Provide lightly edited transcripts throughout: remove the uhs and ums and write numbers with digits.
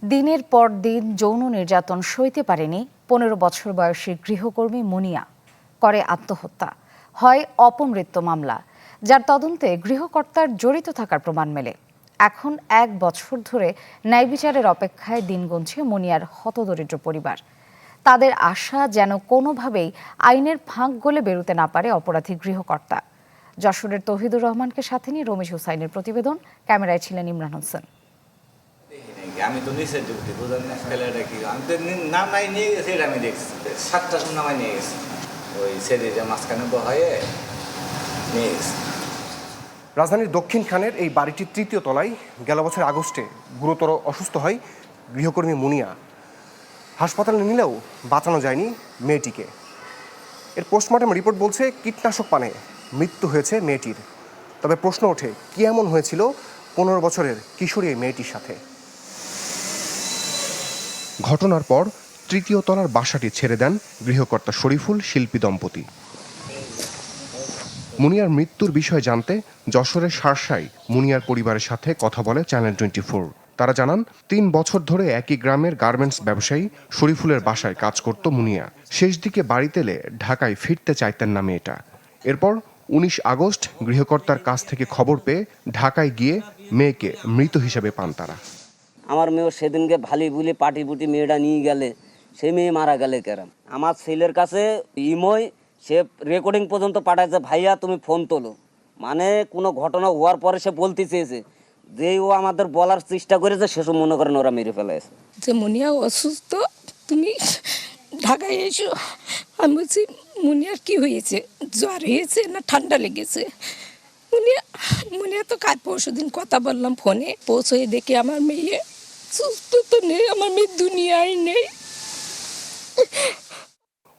দিনের পর দিন যৌন নির্যাতন সইতে পারেনি ১৫ বছর বয়সী গৃহকর্মী মুনিয়া, করে আত্মহত্যা। হয় অপমৃত্যু মামলা, যার তদন্তে গৃহকর্তার জড়িত থাকার প্রমাণ মেলে। এখন ১ বছর ধরে ন্যায় বিচারের অপেক্ষায় দিন গুনছে মুনিয়ার হতদরিদ্র পরিবার। তাদের আশা যেন কোনোভাবেই আইনের ফাঁক গলে বেরোতে না পারে অপরাধী গৃহকর্তা। যশোরের তৌহিদুর রহমানকে সাথে নিয়ে রমেশ হুসাইনের প্রতিবেদন, ক্যামেরায় ছিলেন ইমরান হোসেন। আমি তো নিচে ঢুকতে বুঝলাম না ছেলেটা কি, আমি তো নামাই নিয়ে গেছি, এটা আমি দেখছি 7টার সময় নামাই নিয়ে গেছি, ওই ছেলেটা মাঝখানে হয়ে নিয়ে গেছি। রাজধানীর দক্ষিণ খানের এই বাড়িটির ৩য় তলায় গেল বছর আগস্টে গুরুতর অসুস্থ হয় গৃহকর্মী মুনিয়া। হাসপাতালে নিলেও বাঁচানো যায়নি মেয়েটিকে। এর পোস্টমর্টম রিপোর্ট বলছে কীটনাশক পানে মৃত্যু হয়েছে মেয়েটির। তবে প্রশ্ন ওঠে, কি এমন হয়েছিল ১৫ বছরের কিশোরী এই মেয়েটির সাথে? ঘটনার পর ৩য় তলার বাসাটি ছেড়ে দেন গৃহকর্তা শরীফুল শিল্পী দম্পতি। মুনিয়ার মৃত্যুর বিষয় জানতে যশোরের শার্শায় মুনিয়ার পরিবারের সাথে কথা বলে চ্যানেল 24। তারা জানান, ৩ বছর ধরে একই গ্রামের গার্মেন্টস ব্যবসায়ী শরীফুলের বাসায় কাজ করত মুনিয়া। শেষ দিকে বাড়িতে এলে ঢাকায় ফিরতে চাইতেন না মেয়েটা। এরপর ১৯ আগস্ট গৃহকর্তার কাছ থেকে খবর পেয়ে ঢাকায় গিয়ে মেয়েকে মৃত হিসেবে পান তারা। আমার মেয়েও সেদিনকে ভালি বুলি পাটি পুটি মেয়েটা নিয়ে গেলে, সে মেয়ে মারা গেলে কেরাম। আমার ছেলের কাছে ইমোয় সে রেকর্ডিং পর্যন্ত পাঠাইছে, ভাইয়া তুমি ফোন তোলো। মানে কোনো ঘটনা হওয়ার পরে সে বলতে চেয়েছে, যে ও আমাদের বলার চেষ্টা করেছে, সেসব মনে করেন ওরা মেরে ফেলেছে। যে মুনিয়া অসুস্থ, তুমি ঢাকায় এসো। আমি বলছি, মুনিয়ার কি হয়েছে? জ্বর হয়েছে না ঠান্ডা লেগেছে? মুনিয়া তো কাল পরশু দিন কথা বললাম ফোনে, পৌঁছে দেখি আমার মেয়ে সুস্থ তো নেই, আমার মেয়ে দুনিয়ায় নেই।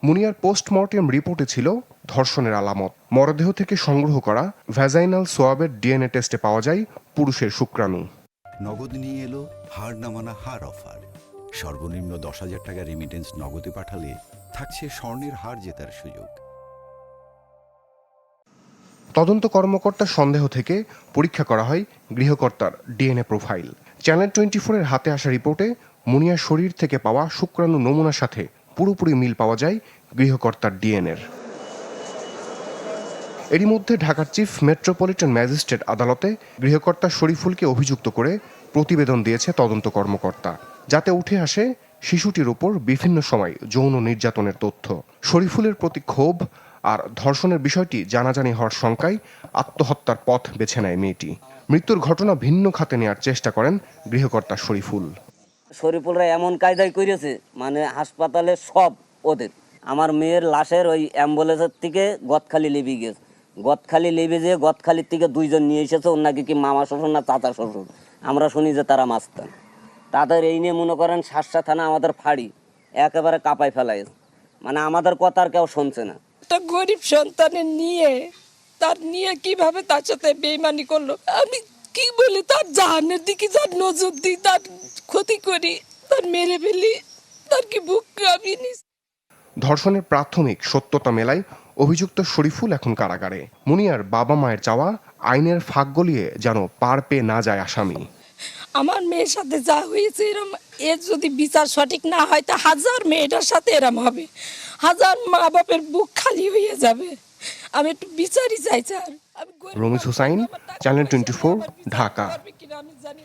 মুনিয়ার পোস্টমর্টেম রিপোর্টে ছিল ধর্ষণের আলামত। মরদেহ থেকে সংগ্রহ করা ভ্যাজাইনাল সোয়াবের ডিএনএ টেস্টে পাওয়া যায় পুরুষের শুক্রাণু। নগদ নিয়ে এলো হার নামানা হার অফার। সর্বনিম্ন ১০,০০০ টাকা রেমিটেন্স নগদে পাঠালে থাকছে স্বর্ণের হার জেতার সুযোগ। তদন্ত কর্মকর্তার সন্দেহ থেকে পরীক্ষা করা হয় গৃহকর্তার ডিএনএ প্রোফাইল। চ্যানেল 24-এর হাতে আসা রিপোর্টে মুনিয়ার শরীর থেকে পাওয়া শুক্রাণু নমুনার সাথে পুরোপুরি মিল পাওয়া যায় গৃহকর্তার ডিএনএর। এরই মধ্যে ঢাকার চিফ মেট্রোপলিটন ম্যাজিস্ট্রেট আদালতে গৃহকর্তা শরীফুলকে অভিযুক্ত করে প্রতিবেদন দিয়েছে তদন্ত কর্মকর্তা, যাতে উঠে আসে শিশুটির উপর বিভিন্ন সময় যৌন নির্যাতনের তথ্য। শরীফুলের প্রতি ক্ষোভ আর ধর্ষণের বিষয়টি জানাজানি হওয়ার শঙ্কায় আত্মহত্যার পথ বেছে নেয় মেয়েটি। মৃত্যুর ঘটনা ভিন্ন খাতে নেওয়ার চেষ্টা করেন গৃহকর্তা শরীফুল। শরীফুলরা এমন কায়দায় করেছে, মানে হাসপাতালে সব ওদের। আমার মেয়ের লাশের ওই অ্যাম্বুলেন্সের থেকে গদখালি লেবে গেছে, গদখালি লেবে যেয়ে গদখালির থেকে 2 জন নিয়ে এসেছে, ওর নাকি কি মামা শ্বশুর না চাচা শ্বশুর। আমরা শুনি যে তারা মাস্তান। তাদের এই নিয়ে মনে করেন শার্শা থানা আমাদের ফাঁড়ি একেবারে কাঁপায় ফেলায়, মানে আমাদের কথা আর কেউ শুনছে না। একটা গরিব সন্তানের নিয়ে কিভাবে তার সাথে বেইমানি করলো, আমি কি বলি, তার জাহানের দিকে যার নজর দিই, তার ক্ষতি করি, তার মেরে ফেলি, তার কি বুক কাঁপিনি। ধর্ষণের প্রাথমিক সত্যতা মেলায় অভিযুক্ত শরীফুল এখন কারাগারে। মুনিয়ার বাবা মায়ের চাওয়া, আইনের ফাঁক গলিয়ে যেন পার পেয়ে না যায় আসামি। আমার মেয়ের সাথে যা হয়েছে, এরম এর যদি বিচার সঠিক না হয়, তা 1000 মেয়েটার সাথে এরম হবে, 1000 মা বাপের বুক খালি হয়ে যাবে। আমি একটু বিচারই চাই, স্যার। রমেশ হুসাইন, চ্যানেল 24, ঢাকা। আমি জানি